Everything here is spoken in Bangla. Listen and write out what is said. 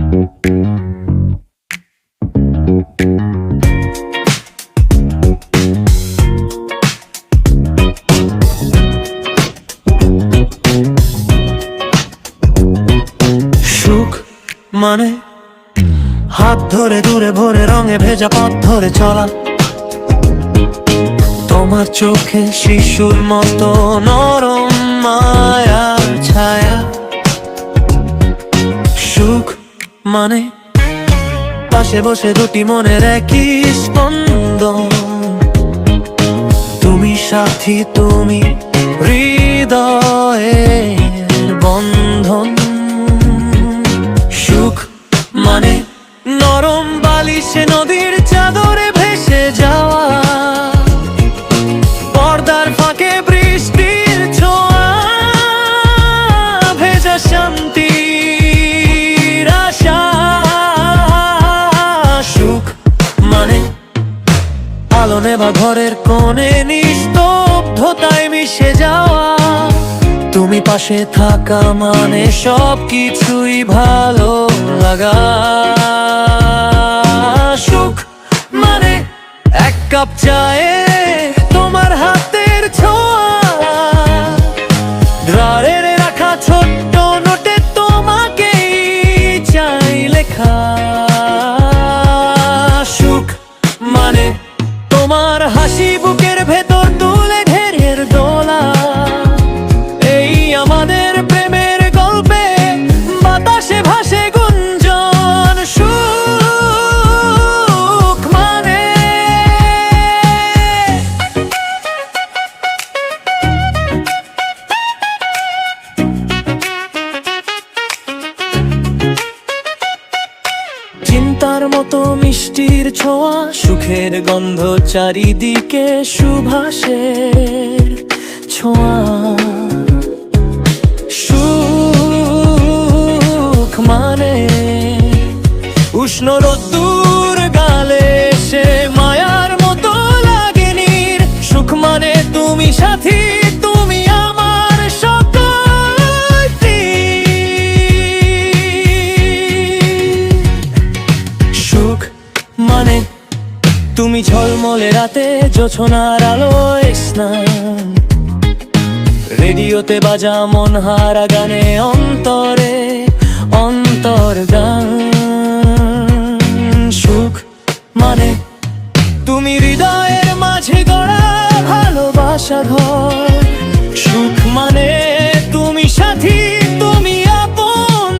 সুখ মানে হাত ধরে দূরে ভরে রঙে ভেজা পথ ধরে চলা, তোমার চোখে শিশুর মতো নরম মায়ার ছায়া। সুখ মানে পাশে বসে দুটি মনের একই স্পন্দন, তুমি সাথী, তুমি হৃদয়ের বন্ধন। সুখ মানে নরম বালিশে নদীর চাদরে ভেসে যাওয়া, পর্দার ফাঁকে বৃষ্টির ছোঁয়া, ভেজা শান্তির আশা। সুখ মানে আলো নেভা ঘরের কোণে নিস্তব্ধতায় মিশে যাওয়া, তুমি পাশে থাকা মানে সব কিছুই ভালো লাগা। সুখ মানে এক কাপ চায়ে তোমার হাতের ছোঁয়া, দ্বারে রাখা ছোট্ট নোটে তোমাকেই চাই লেখা। সুখ মানে তোমার হাসি বুকের ভেতর তুলে ঢেরের দোলা, এই আমাদের প্রেমের গল্পে বাতাসে ভাসে গুঞ্জন। সুখ মানে চিন্তার মতো মিষ্টির ছোঁয়া, সুখের গন্ধ চারিদিকে সুবাসের ছোঁয়া। সুখ মানে উষ্ণ রোদ্দুর গালে সে মায়ার মতো লাগে নীর। সুখ মানে তুমি সাথী, তুমি আমার সকলটি। সুখ মানে তুমি ঝলমলে রাতে জোছনার আলোয় স্নান, রেডিওতে বাজা মন হারা গানে অন্তরে অন্তর গান। সুখ মানে তুমি হৃদয়ের মাঝে গড়া ভালোবাসা ঘর,